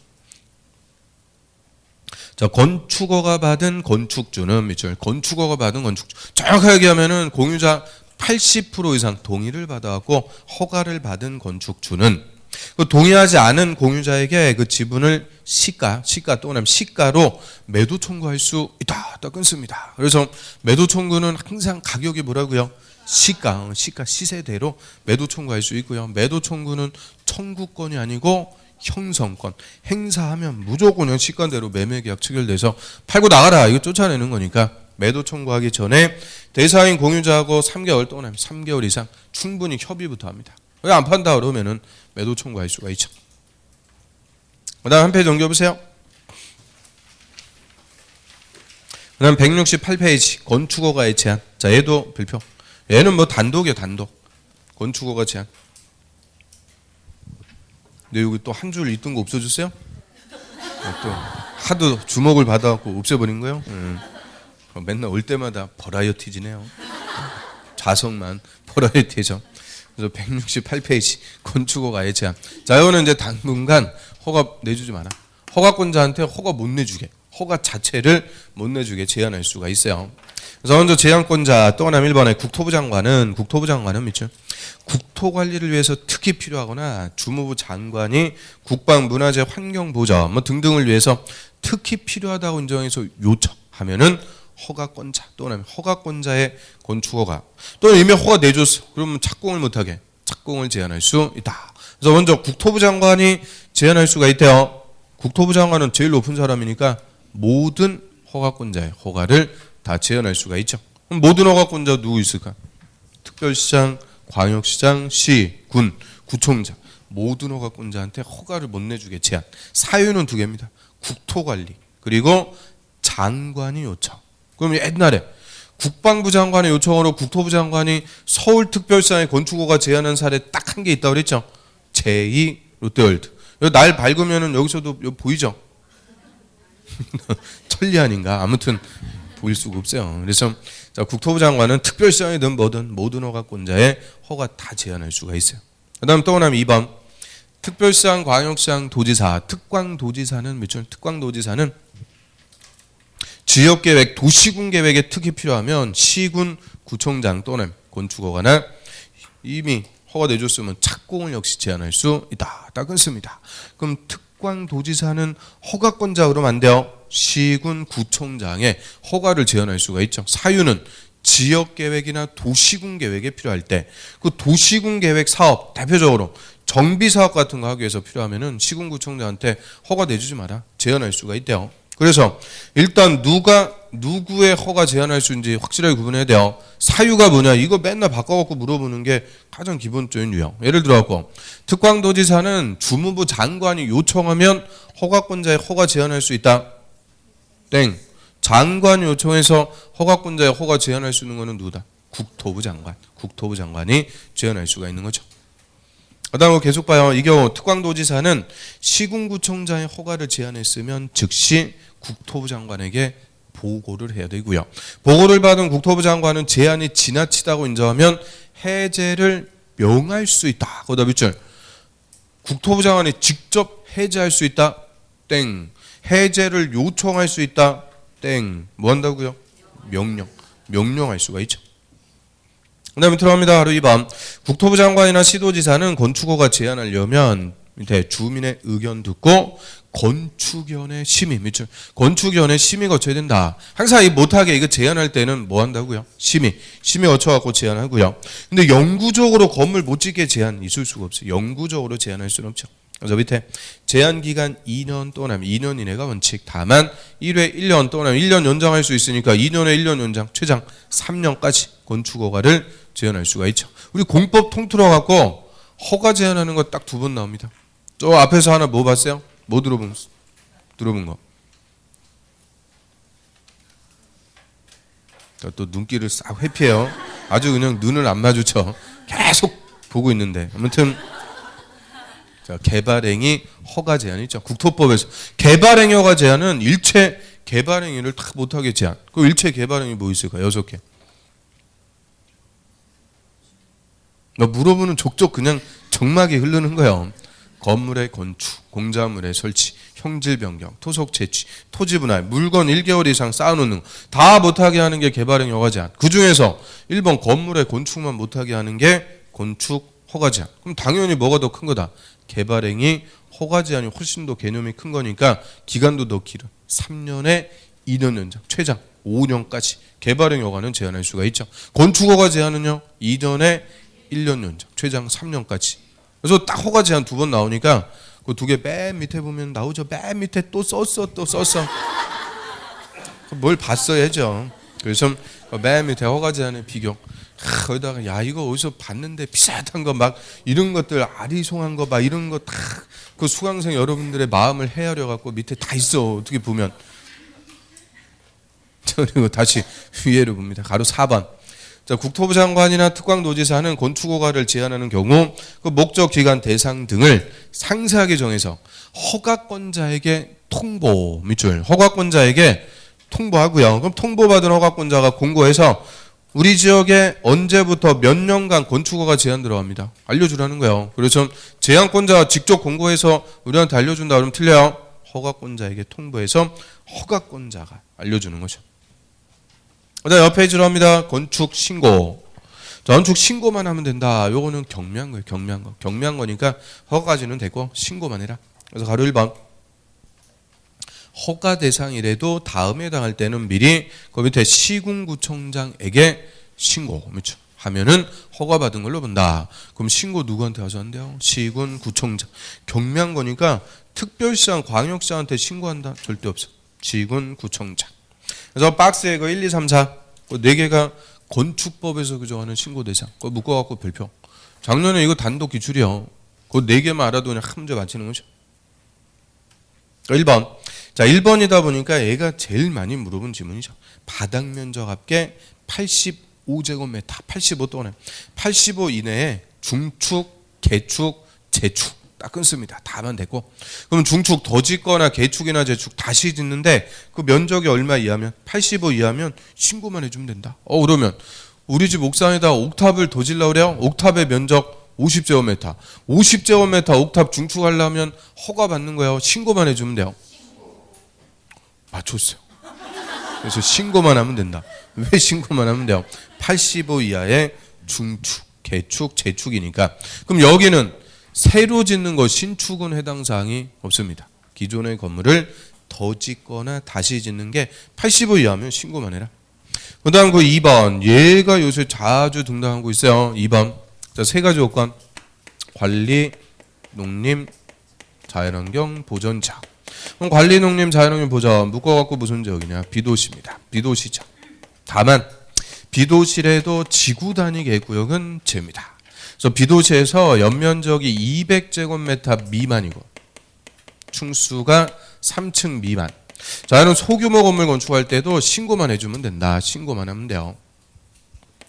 자, 건축허가 받은 건축주는 밑줄 건축허가 받은 건축주 정확하게 얘기하면은 공유자 80% 이상 동의를 받아갖고 허가를 받은 건축주는 그 동의하지 않은 공유자에게 그 지분을 시가 또는 시가로 매도 청구할 수 있다. 딱 끊습니다. 그래서 매도 청구는 항상 가격이 뭐라고요? 시가 시세대로 매도 청구할 수 있고요. 매도 청구는 청구권이 아니고 형성권. 행사하면 무조건 시가대로 매매계약 체결돼서 팔고 나가라. 이거 쫓아내는 거니까 매도 청구하기 전에 대상인 공유자하고 3개월 또는 3개월 이상 충분히 협의부터 합니다. 왜 안 판다 그러면은 매도 청구할 수가 있죠. 그 다음 한 페이지 넘겨보세요. 그 다음 168페이지 건축허가의 제한. 자, 얘도 별표. 얘는 뭐 단독이에요. 단독. 건축허가 제한. 근데 여기 또 한 줄 있던 거 없어졌어요? 또 하도 주목을 받아갖고 없애버린 거예요? 맨날 올 때마다 버라이어티지네요. 자석만 버라이어티죠. 그래서 168페이지 건축허가의 제한. 자, 이거는 이제 당분간 허가 내주지 마라. 허가권자한테 허가 못 내주게, 허가 자체를 못 내주게 제한할 수가 있어요. 그래서 먼저 제한권자 또 하나 1번에 국토부 장관은 밑줄 국토관리를 위해서 특히 필요하거나 주무부 장관이 국방문화재 환경보전 뭐 등등을 위해서 특히 필요하다고 인정해서 요청하면은 허가권자 또는 허가권자의 건축허가 또는 이미 허가 내줬어. 그러면 착공을 못하게 착공을 제한할 수 있다. 그래서 먼저 국토부 장관이 제한할 수가 있대요. 국토부 장관은 제일 높은 사람이니까 모든 허가권자의 허가를 다 제한할 수가 있죠. 그럼 모든 허가권자 누구 있을까? 특별시장, 광역시장, 시, 군, 구청장 모든 허가권자한테 허가를 못 내주게 제한. 사유는 두 개입니다. 국토관리 그리고 장관이 요청. 그럼 옛날에 국방부 장관의 요청으로 국토부 장관이 서울특별시장의 건축허가 제한한 사례 딱 한 개 있다고 그랬죠. 제2 롯데월드. 날 밝으면은 여기서도 여기 보이죠? 천리안인가? 아무튼 보일 수가 없어요. 그래서 자, 국토부 장관은 특별시장이든 뭐든 모든 허가권자의 허가 다 제한할 수가 있어요. 그 다음 또 하나 2번 특별시장, 광역시장, 도지사, 특광도지사는 밑줄 특광도지사는 지역계획, 도시군계획에 특히 필요하면 시군, 구청장 또는 건축허가나 이미 허가 내줬으면 착공을 역시 제한할 수 있다. 딱 끊습니다. 그럼 특광도지사는 허가권자 그러면 안 돼요. 시군, 구청장의 허가를 제한할 수가 있죠. 사유는 지역계획이나 도시군계획에 필요할 때 그 도시군계획 사업 대표적으로 정비사업 같은 거 하기 위해서 필요하면은 시군구청장한테 허가 내주지 마라. 제한할 수가 있대요. 그래서 일단 누구의 허가 제한할 수 있는지 확실하게 구분해야 돼요. 사유가 뭐냐 이거 맨날 바꿔갖고 물어보는 게 가장 기본적인 유형. 예를 들어갖고 특광도지사는 주무부 장관이 요청하면 허가권자의 허가 제한할 수 있다. 땡. 장관이 요청해서 허가권자의 허가 제한할 수 있는 거는 누구다? 국토부 장관. 국토부 장관이 제한할 수가 있는 거죠. 그다음에 계속 봐요. 이 경우 특광도지사는 시군구청장의 허가를 제한했으면 즉시 국토부 장관에게 보고를 해야 되고요. 보고를 받은 국토부 장관은 제한이 지나치다고 인정하면 해제를 명할 수 있다. 거기다 밑줄. 국토부 장관이 직접 해제할 수 있다. 땡. 해제를 요청할 수 있다. 땡. 뭐 한다고요? 명령할 수가 있죠. 그 다음에 들어갑니다. 바로 2번. 국토부 장관이나 시도지사는 건축허가 제한하려면 밑에 주민의 의견 듣고 건축위원회 심의 밑줄. 건축위원회 심의 거쳐야 된다. 항상 이 못하게 이거 제한할 때는 뭐 한다고요? 심의 거쳐갖고 제한하고요. 근데 영구적으로 건물 못 짓게 제한 있을 수가 없어요. 영구적으로 제한할 수는 없죠. 그래서 밑에 제한기간 2년 또는 2년 이내가 원칙. 다만 1회 1년 또는 1년 연장할 수 있으니까 2년에 1년 연장 최장 3년까지 건축허가를 제한할 수가 있죠. 우리 공법 통틀어 갖고 허가 제한하는 거 딱 두 번 나옵니다. 저 앞에서 하나 뭐 봤어요? 뭐 들어본 거? 또 눈길을 싹 회피해요. 아주 그냥 눈을 안 마주쳐. 계속 보고 있는데. 아무튼 자, 개발행위 허가 제한이 있죠. 국토법에서 개발행위 허가 제한은 일체 개발행위를 다 못하게 제한. 그 일체 개발행위 뭐 있을까? 6개. 물어보는 족족 그냥 정막이 흐르는 거예요. 건물의 건축, 공작물의 설치, 형질 변경, 토속 채취, 토지 분할, 물건 1개월 이상 쌓아놓는 거 다 못하게 하는 게 개발행위 허가 제한. 그 중에서 1번 건물의 건축만 못하게 하는 게 건축 허가 제한. 그럼 당연히 뭐가 더 큰 거다? 개발행위 허가 제한이 훨씬 더 개념이 큰 거니까 기간도 더 길어. 3년에 2년 연장, 최장 5년까지 개발행위 허가는 제한할 수가 있죠. 건축 허가 제한은요 2년에 1년 연장, 최장 3년까지. 그래서 딱 허가 제한 두 번 나오니까 그 두 개 맨 밑에 보면 나오죠. 맨 밑에 또 썼어. 뭘 봤어야죠. 그래서 맨 밑에 허가 제한의 비교. 거기다가 야 이거 어디서 봤는데 비슷한 거 막 이런 것들 아리송한 거 막 이런 거 다 그 수강생 여러분들의 마음을 헤아려 갖고 밑에 다 있어. 어떻게 보면. 그리고 다시 위에를 봅니다. 가로 4번. 자, 국토부 장관이나 특광도지사는 건축허가를 제한하는 경우 그 목적, 기간, 대상 등을 상세하게 정해서 허가권자에게 통보 밑줄 허가권자에게 통보하고요. 그럼 통보받은 허가권자가 공고해서 우리 지역에 언제부터 몇 년간 건축허가 제한 들어갑니다. 알려주라는 거예요. 그래서 제한권자가 직접 공고해서 우리한테 알려준다 그러면 틀려요. 허가권자에게 통보해서 허가권자가 알려주는 거죠. 그다음 옆 페이지로 합니다. 건축 신고. 건축 신고만 하면 된다. 요거는 경미한 거예요. 경미한 거. 경미한 거니까 허가까지는 되고 신고만 해라. 그래서 가로 1번. 허가 대상이라도 다음에 해당할 때는 미리 그 밑에 시군구청장에게 신고 하면은 허가받은 걸로 본다. 그럼 신고 누구한테 가서 한대요? 시군구청장. 경미한 거니까 특별시장, 광역시장한테 신고한다? 절대 없어. 시군구청장. 그래서 박스에 그 1, 2, 3, 4 그 4개가 건축법에서 규정하는 신고 대상. 그거 묶어갖고 별표. 작년에 이거 단독 기출이요. 그 4개만 알아도 그냥 한 문제 맞히는 거죠. 1번. 자, 1번이다 보니까 얘가 제일 많이 물어본 질문이죠. 바닥 면적 합계 85제곱미터, 85 또는 85 이내에 중축, 개축, 재축 딱 끊습니다. 다만 되고. 그럼 중축 더 짓거나 개축이나 재축 다시 짓는데 그 면적이 얼마 이하면 85 이하면 신고만 해주면 된다. 그러면 우리 집 옥상에다 옥탑을 더 질려고 그래요. 옥탑의 면적 50제곱미터. 50제곱미터 옥탑 중축하려면 허가 받는 거예요. 신고만 해주면 돼요. 맞췄어요. 그래서 신고만 하면 된다. 왜 신고만 하면 돼요? 85 이하의 중축, 개축, 재축이니까. 그럼 여기는 새로 짓는 거 신축은 해당 사항이 없습니다. 기존의 건물을 더 짓거나 다시 짓는 게 85 이하면 신고만 해라. 그 다음 그 2번. 얘가 요새 자주 등장하고 있어요. 2번. 자, 3가지 요건. 관리, 농림, 자연환경, 보전자. 그럼 관리, 농림, 자연환경, 보전 묶어갖고 무슨 지역이냐? 비도시입니다. 비도시죠. 다만 비도시래도 지구 단위 계획구역은 제입니다. 그래서 비도시에서 연면적이 200제곱미터 미만이고 층수가 3층 미만. 자, 이런 소규모 건물 건축할 때도 신고만 해주면 된다. 신고만 하면 돼요.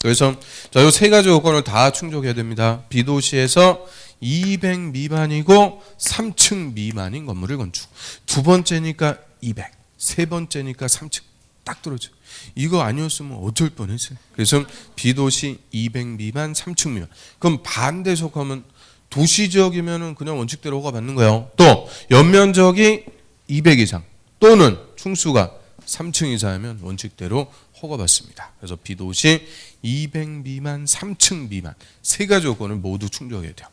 그래서 자, 요 3가지 요건을 다 충족해야 됩니다. 비도시에서 200 미만이고 3층 미만인 건물을 건축. 2번째니까 200, 3번째니까 3층 딱 들어줘. 이거 아니었으면 어쩔 뻔했어요. 그래서 비도시 200 미만, 3층 미만. 그럼 반대 속하면 도시 지역이면은 그냥 원칙대로 허가 받는 거예요. 또 연면적이 200 이상 또는 충수가 3층 이상이면 원칙대로 허가 받습니다. 그래서 비도시 200 미만, 3층 미만 3가지 요건을 모두 충족해야 돼요.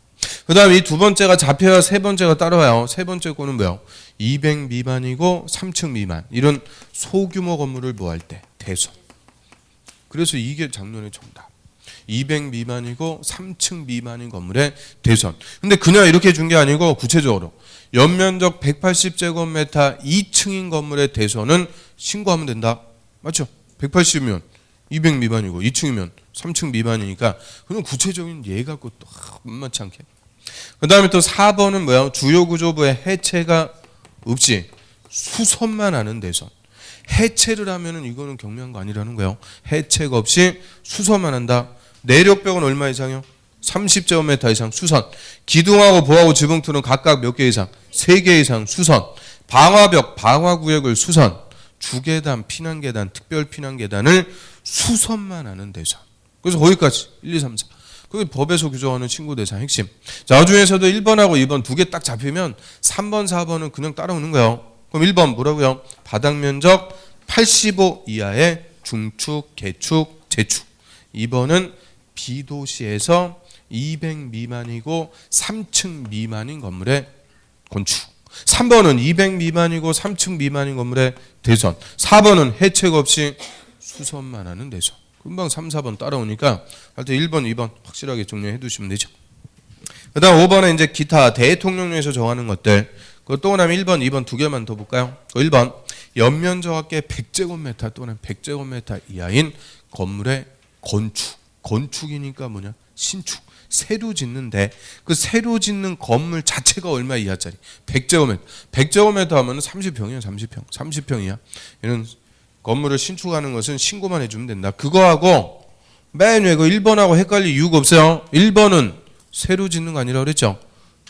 그 다음 이 2번째가 잡혀야 3번째가 따라와요. 3번째 거는 뭐예요? 200 미만이고 3층 미만. 이런 소규모 건물을 뭐 할 때? 대선. 그래서 이게 작년의 정답. 200 미만이고 3층 미만인 건물의 대선. 근데 그냥 이렇게 준 게 아니고 구체적으로 연면적 180제곱미터 2층인 건물의 대선은 신고하면 된다. 맞죠? 180이면 200 미만이고 2층이면 3층 미만이니까 그냥 구체적인 예 갖고 또 만만치 않게. 그 다음에 또 4번은 뭐야? 주요구조부의 해체가 없이 수선만 하는 대선. 해체를 하면은 이거는 경미한 거 아니라는 거예요. 해체가 없이 수선만 한다. 내력벽은 얼마 이상이요? 30제곱미터 이상 수선. 기둥하고 보하고 지붕틀은 각각 몇 개 이상? 3개 이상 수선. 방화벽, 방화구역을 수선. 주계단, 피난계단, 특별피난계단을 수선만 하는 대상. 그래서 거기까지 1, 2, 3, 4. 그게 법에서 규정하는 신고 대상 핵심. 자, 그 중에서도 1번하고 2번 2개 딱 잡히면 3번, 4번은 그냥 따라오는 거예요. 그럼 1번 뭐라고요? 바닥 면적 85 이하의 중축, 개축, 재축. 2번은 비도시에서 200 미만이고 3층 미만인 건물의 건축. 3번은 200 미만이고 3층 미만인 건물의 대선. 4번은 해책 없이 수선만 하는 대선. 금방 3, 4번 따라오니까 하여튼 1번, 2번 확실하게 정리해 두시면 되죠. 그 다음 5번에 이제 기타 대통령령에서 정하는 것들. 또 그다음에 1번, 2번 2개만 더 볼까요? 1번 연면적 합계 100제곱미터 또는 100제곱미터 이하인 건물의 건축. 건축이니까 뭐냐? 신축. 새로 짓는데 그 새로 짓는 건물 자체가 얼마 이하짜리? 100제곱미터. 100제곱미터 하면 30평이야. 30평. 30평 이하. 이런 건물을 신축하는 것은 신고만 해주면 된다. 그거하고 맨 위에 그 1번하고 헷갈릴 이유가 없어요. 1번은 새로 짓는 거 아니라 그랬죠.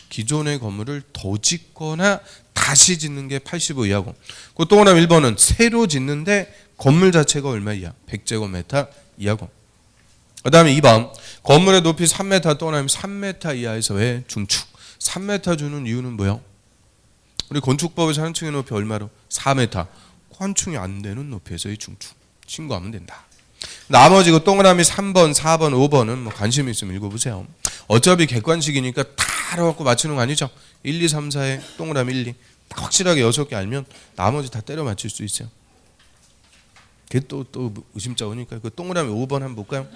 기존의 건물을 더 짓거나 다시 짓는 게 85 이하고, 그 동그라미 1번은 새로 짓는데 건물 자체가 얼마 이하? 100제곱미터 이하고. 그 다음에 2번 건물의 높이 3m 동그라미 3m 이하에서 왜 중축? 3m 주는 이유는 뭐예요? 우리 건축법에서 한 층의 높이 얼마로? 4m. 한 층이 안 되는 높이에서의 중축. 신고하면 된다. 나머지 그 동그라미 3번, 4번, 5번은 뭐 관심 있으면 읽어보세요. 어차피 객관식이니까 다 알아갖고 맞추는 거 아니죠. 1, 2, 3, 4에 동그라미 1, 2 딱 확실하게 6개 알면 나머지 다 때려 맞출 수 있어요. 그게 또 의심자 오니까 그 동그라미 5번 한번 볼까요?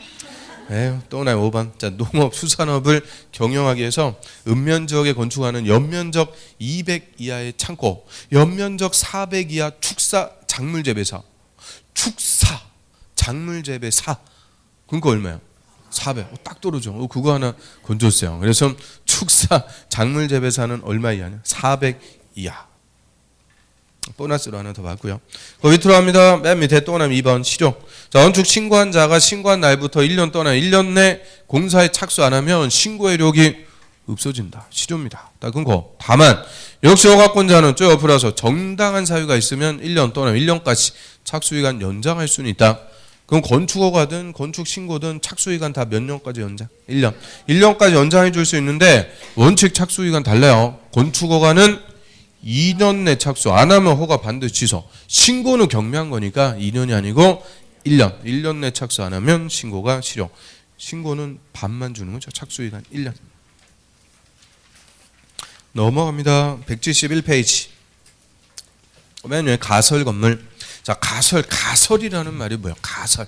에휴, 동그라미 5번. 자, 농업, 수산업을 경영하기 위해서 읍면지역에 건축하는 연면적 200 이하의 창고, 연면적 400 이하 축사 작물재배사. 축사 작물재배사. 그거 얼마예요? 400. 딱 떨어져. 그거 하나 건졌어요. 그래서 축사 작물재배사는 얼마 이하냐? 400 이하. 보너스로 하나 더 받고요. 그 밑으로 갑니다. 맨 밑에 동그라미 2번 실용. 자, 건축 신고한 자가 신고한 날부터 1년 동안 1년 내 공사에 착수 안 하면 신고 이력이 없어진다. 실효입니다. 딱 그거. 다만 역시 허가권자는 저 옆으로서 정당한 사유가 있으면 1년 동안 1년까지 착수기간 연장할 수는 있다. 그럼 건축허가든 건축 신고든 착수기간 다 몇 년까지 연장? 1년. 1년까지 연장해 줄 수 있는데 원칙 착수기간 달라요. 건축허가는 2년 내 착수 안 하면 허가 반드시 취소. 신고는 경미한 거니까 2년이 아니고 1년. 1년 내 착수 안 하면 신고가 실효. 신고는 반만 주는 거죠. 착수기간 1년. 넘어갑니다. 171페이지. 맨 위에 가설 건물. 자, 가설이라는 말이 뭐예요? 가설.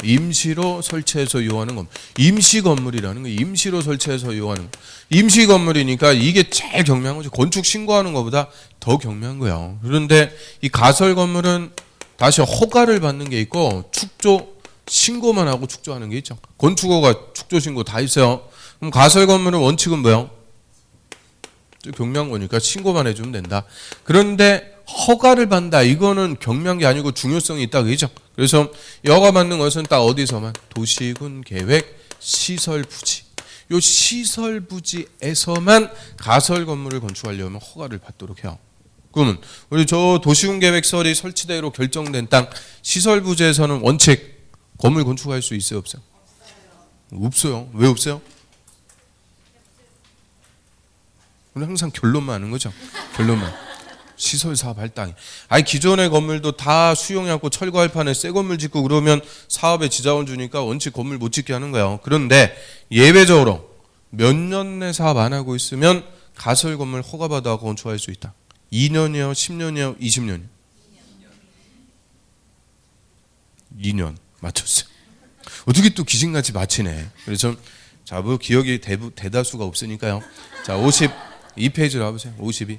임시로 설치해서 이용하는 건물. 임시 건물이라는 거. 임시로 설치해서 이용하는 거. 임시 건물이니까 이게 제일 경미한 거죠. 건축 신고하는 것보다 더 경미한 거예요. 그런데 이 가설 건물은 다시 허가를 받는 게 있고 축조 신고만 하고 축조하는 게 있죠. 건축허가 축조 신고 다 있어요. 그럼 가설 건물은 원칙은 뭐예요? 경미한 거니까 신고만 해주면 된다. 그런데 허가를 받는다. 이거는 경미한 게 아니고 중요성이 있다. 그죠? 그래서 허가 받는 것은 딱 어디서만? 도시군 계획 시설 부지. 요 시설 부지에서만 가설 건물을 건축하려면 허가를 받도록 해요. 그러면 우리 저 도시군 계획설이 설치대로 결정된 땅 시설 부지에서는 원칙 건물 건축할 수 있어요, 없어요? 없어요. 왜 없어요? 우리 항상 결론만 하는 거죠. 결론만. 시설 사업 할 땅이. 아니 기존의 건물도 다 수용해갖고 철거할 판에 새 건물 짓고 그러면 사업에 지장을 주니까 원칙 건물 못 짓게 하는 거예요. 그런데 예외적으로 몇 년 내 사업 안 하고 있으면 가설 건물 허가받아 건축할 수 있다. 2년이요, 10년이요, 20년이요. 2년 맞췄어요. 어떻게 또 귀신같이 맞히네. 그래서 자, 뭐 기억이 대다수가 없으니까요. 자, 52페이지로 와보세요. 52.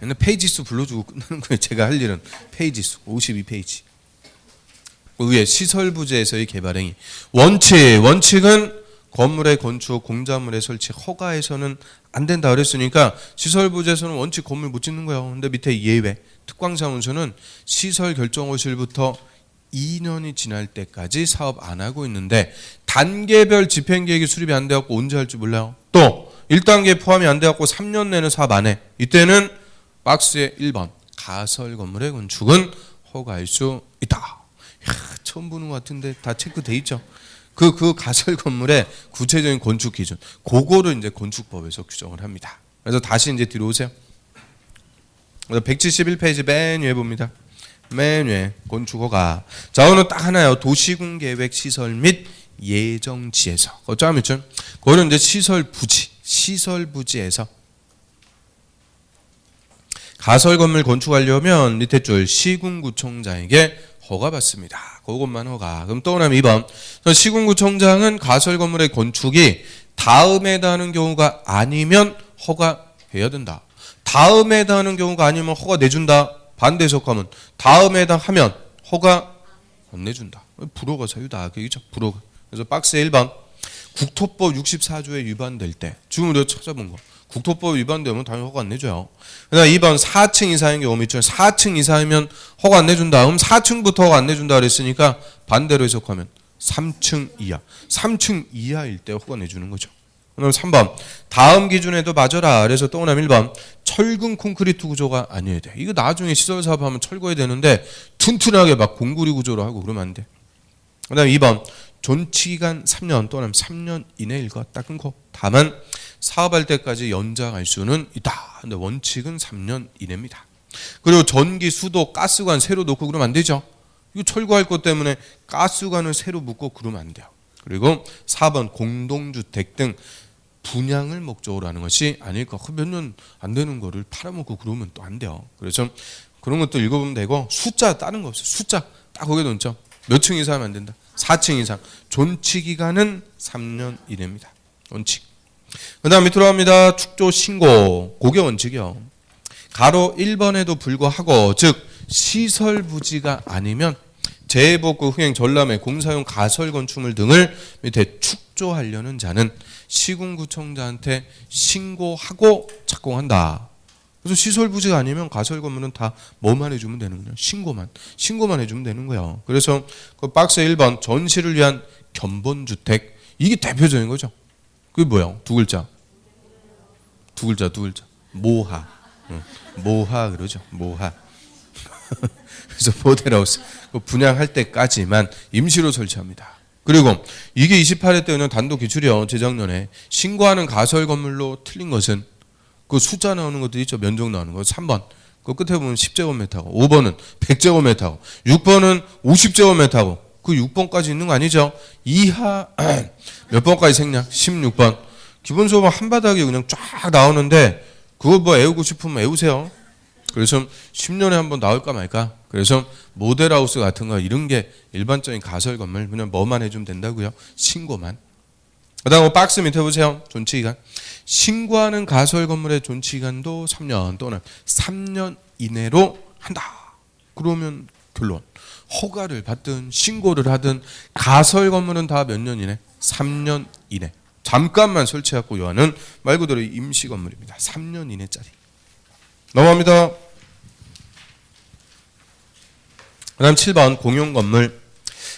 맨날 페이지 수 불러주고 끝나는 거예요. 제가 할 일은 페이지 수. 52페이지. 위에 시설 부지에서의 개발 행위. 원칙은 건물의 건축, 공작물의 설치, 허가에서는 안 된다 그랬으니까 시설 부지에서는 원칙 건물 못 짓는 거예요. 근데 밑에 예외. 특광사무소는 시설 결정호실부터 2년이 지날 때까지 사업 안 하고 있는데 단계별 집행계획이 수립이 안 되었고 언제 할지 몰라요. 또 1단계 포함이 안 되었고 3년 내는 사업 안 해. 이때는 박스에 1번 가설 건물의 건축은 허가할 수 있다. 야, 처음 보는 것 같은데 다 체크돼 있죠. 그 가설 건물의 구체적인 건축 기준, 그거를 이제 건축법에서 규정을 합니다. 그래서 다시 이제 뒤로 오세요. 171페이지 맨 위에 봅니다. 맨 위에 건축허가. 자, 오늘 딱 하나요. 도시군 계획 시설 및 예정지에서. 어쩌면 그거는 이제 시설 부지에서 가설 건물 건축하려면 밑에 줄 시군구청장에게 허가 받습니다. 그것만 허가. 그럼 떠오르면 2번. 시군구청장은 가설 건물의 건축이 다음에다 하는 경우가 아니면 허가해야 된다. 다음에다 하는 경우가 아니면 허가 내준다. 반대 해석하면 다음에다 하면 허가 안 내준다. 불허가 사유다. 그죠? 불허가. 그래서 박스 1번. 국토법 64조에 위반될 때 지금 우리가 찾아본 거. 국토법 위반되면 당연히 허가 안 내줘요. 그다음 2번 4층 이상인 경우 있죠. 4층 이상이면 허가 안 내준다. 그럼 4층부터 허가 안 내준다 그랬으니까 반대로 해석하면 3층 이하. 3층 이하일 때 허가 내주는 거죠. 그럼 3번 다음 기준에도 맞아라. 그래서 동그라미 1번 철근 콘크리트 구조가 아니어야 돼. 이거 나중에 시설 사업하면 철거해야 되는데 튼튼하게 막 공구리 구조로 하고 그러면 안 돼. 그다음 2번 존치기간 3년 또는 3년 이내일 것 딱 끊고 다만 사업할 때까지 연장할 수는 있다. 근데 원칙은 3년 이내입니다. 그리고 전기, 수도, 가스관 새로 놓고 그러면 안 되죠. 이거 철거할 것 때문에 가스관을 새로 묻고 그러면 안 돼요. 그리고 4번 공동주택 등 분양을 목적으로 하는 것이 아닐까. 몇 년 안 되는 거를 팔아먹고 그러면 또 안 돼요. 그래서 그런 것도 읽어보면 되고 숫자 다른 거 없어요. 숫자 딱 거기에 넣죠. 몇 층 이상 하면 안 된다. 4층 이상. 존치 기간은 3년 이내입니다. 원칙. 그 다음 밑으로 갑니다. 축조 신고. 그게 원칙이요. 가로 1번에도 불구하고 즉 시설 부지가 아니면 재해복구 흥행 전람회 공사용 가설 건축물 등을 밑에 축조하려는 자는 시군구청장한테 신고하고 착공한다. 그래서 시설 부지가 아니면 가설 건물은 다 뭐만 해주면 되는 거예요. 신고만 해주면 되는 거예요. 그래서 그 박스 1번 전시를 위한 견본주택 이게 대표적인 거죠. 그게 뭐예요? 두 글자. 모하. 모하 그러죠. 모하. 그래서 모델하우스 분양할 때까지만 임시로 설치합니다. 그리고 이게 28회 때는 단독 기출이요. 재작년에 신고하는 가설 건물로 틀린 것은 그 숫자 나오는 것도 있죠. 면적 나오는 거. 3번. 그 끝에 보면 10제곱미터고 5번은 100제곱미터고 6번은 50제곱미터고 그 6번까지 있는 거 아니죠? 이하 몇 번까지 생략? 16번. 기본소득 한 바닥에 그냥 쫙 나오는데 그거 뭐 애우고 싶으면 애우세요. 그래서 10년에 한 번 나올까 말까. 그래서 모델하우스 같은 거 이런 게 일반적인 가설 건물 그냥 뭐만 해주면 된다고요. 신고만. 그다음 박스 밑에 보세요. 존치기간. 신고하는 가설 건물의 존치기간도 3년 또는 3년 이내로 한다. 그러면 결론. 허가를 받든 신고를 하든 가설 건물은 다 몇 년 이내? 3년 이내. 잠깐만 설치하고 요하는 말 그대로 임시 건물입니다. 3년 이내짜리. 넘어갑니다. 그 다음 7번 공용건물.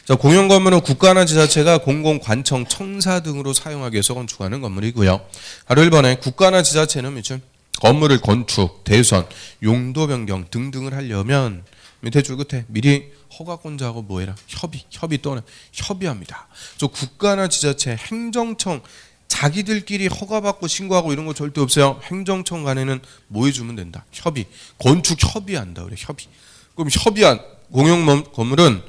자, 공용건물은 국가나 지자체가 공공관청, 청사 등으로 사용하기 위해서 건축하는 건물이고요. 바로 1번에 국가나 지자체는 밑줄 건물을 건축, 대선, 용도 변경 등등을 하려면 밑에 줄 끝에 미리 허가권자하고 뭐해라? 협의 또는 협의합니다. 저 국가나 지자체, 행정청 자기들끼리 허가받고 신고하고 이런 거 절대 없어요. 행정청 간에는 뭐 해주면 된다? 협의. 건축 협의한다 그래. 협의. 그럼 협의한 공용 건물은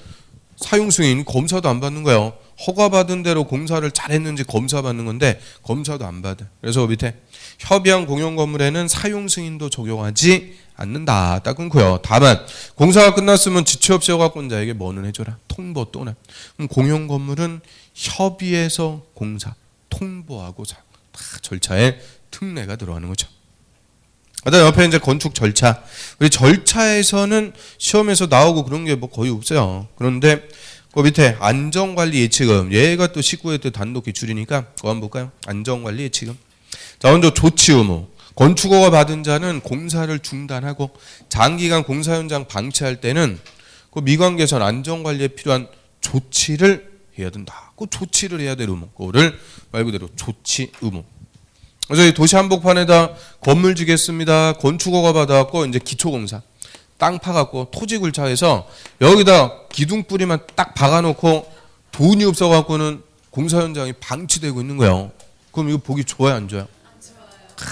사용 승인 검사도 안 받는 거예요. 허가받은 대로 공사를 잘했는지 검사 받는 건데 검사도 안 받아. 그래서 밑에 협의한 공용 건물에는 사용 승인도 적용하지 않는다. 딱 끊고요. 다만 공사가 끝났으면 지체 없이 허가권자에게 뭐는 해줘라. 통보 또는. 그럼 공용 건물은 협의해서 공사, 통보하고 다 절차에 특례가 들어가는 거죠. 그다음 옆에 이제 건축 절차. 우리 절차에서는 시험에서 나오고 그런 게 뭐 거의 없어요. 그런데 그 밑에 안전관리 예치금. 얘가 또 19회 때 단독 기출이니까 그거 한번 볼까요? 안전관리 예치금. 자, 먼저 조치 의무. 건축허가 받은 자는 공사를 중단하고 장기간 공사 현장 방치할 때는 그 미관 개선 안전관리에 필요한 조치를 해야 된다. 그 조치를 해야 될 의무. 그거를 말 그대로 조치 의무. 그래서 이 도시 한복판에다 건물 지겠습니다. 건축허가 받아갖고 이제 기초공사 땅 파갖고 토지 굴차해서 여기다 기둥뿌리만 딱 박아놓고 돈이 없어갖고는 공사 현장이 방치되고 있는 거예요. 그럼 이거 보기 좋아요, 안 좋아요?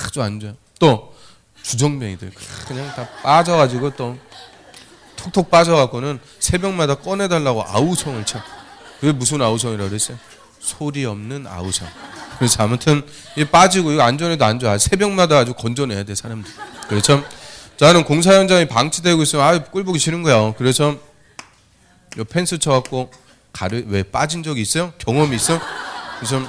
아주 안 좋아요. 또 주정뱅이들 그냥 다 빠져가지고 또 톡톡 빠져갖고는 새벽마다 꺼내달라고 아우성을 쳐. 그게 무슨 아우성이라고 그랬어요? 소리 없는 아우성. 그래서 아무튼 이 빠지고 이거 안전에도 안 좋아. 새벽마다 아주 건져내야 돼 사람들. 그래서 저는 공사 현장이 방치되고 있으면 꿀 보기 싫은 거예요. 그래서 요 펜스 쳐갖고 왜 빠진 적이 있어요? 경험이 있어? 그래서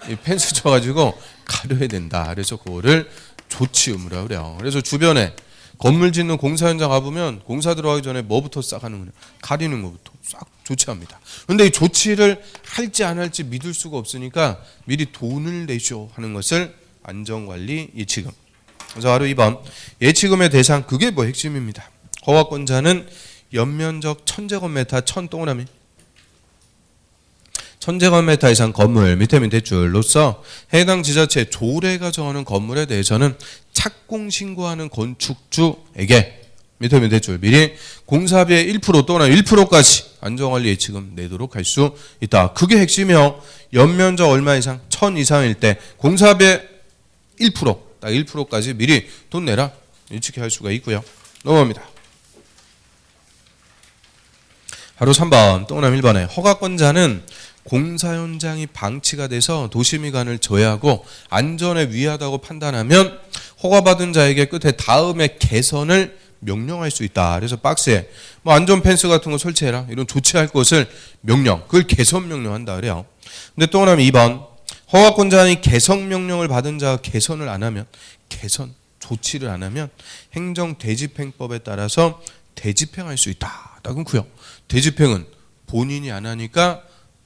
이 펜스 쳐가지고 가려야 된다. 그래서 그거를 조치 의무라고 그래요. 그래서 주변에 건물 짓는 공사 현장 가보면 공사 들어가기 전에 뭐부터 싹 하는 거냐? 가리는 것부터 싹 조치합니다. 그런데 이 조치를 할지 안 할지 믿을 수가 없으니까 미리 돈을 내쇼 하는 것을 안전관리 예치금. 그래서 바로 2번 예치금의 대상 그게 뭐 핵심입니다. 허가권자는 연면적 1000제곱미터 1000동그라미 1000제곱미터 이상 건물 밑에 대출로서 해당 지자체 조례가 정하는 건물에 대해서는 착공 신고하는 건축주에게 밑에 대출 미리 공사비의 1% 또는 1%까지 안전관리 예치금 내도록 할 수 있다. 그게 핵심이요. 연면적 얼마 이상 1000 이상일 때 공사비의 1% 딱 1%까지 미리 돈 내라 예측해 할 수가 있고요. 넘어갑니다. 바로 3번 동그라미 1번에 허가권자는 공사 현장이 방치가 돼서 도시미관을 조회하고 안전에 위하다고 판단하면 허가받은 자에게 끝에 다음에 개선을 명령할 수 있다. 그래서 박스에 뭐 안전 펜스 같은 거 설치해라 이런 조치할 것을 명령, 그걸 개선 명령한다 그래요. 근데 동그라미 2번 허가권자는 개선 명령을 받은 자가 개선을 안 하면 개선 조치를 안 하면 행정대집행법에 따라서 대집행할 수 있다. 라고요. 대집행은 본인이 안 하니까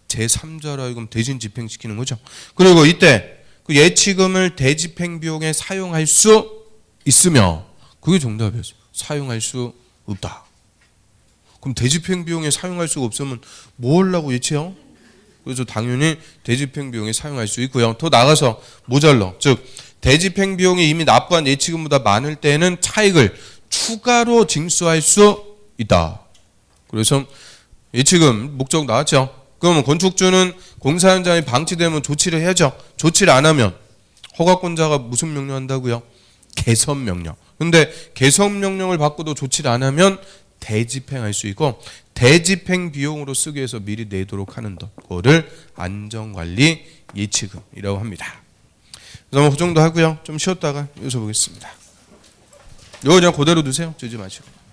제3자로 하여금 대신 집행시키는 거죠. 그리고 이때 그 예치금을 대집행 비용에 사용할 수 있으며 그게 정답이었어요. 사용할 수 없다. 그럼 대집행 비용에 사용할 수가 없으면 뭐 하려고 예치요? 그래서 당연히 대집행 비용에 사용할 수 있고요. 더 나가서 모자러. 즉 대집행 비용이 이미 납부한 예치금보다 많을 때는 차익을 추가로 징수할 수 있다. 그래서 예치금 목적 나왔죠. 그러면 건축주는 공사 현장이 방치되면 조치를 해야죠. 조치를 안 하면 허가권자가 무슨 명령한다고요? 개선 명령. 근데 개선 명령을 받고도 조치를 안 하면 대집행할 수 있고 대집행 비용으로 쓰기 위해서 미리 내도록 하는 거를 안전관리 예치금이라고 합니다. 그래서 그 정도 하고요. 좀 쉬었다가 여기서 보겠습니다. 이거 그냥 그대로 두세요. 주지 마시고.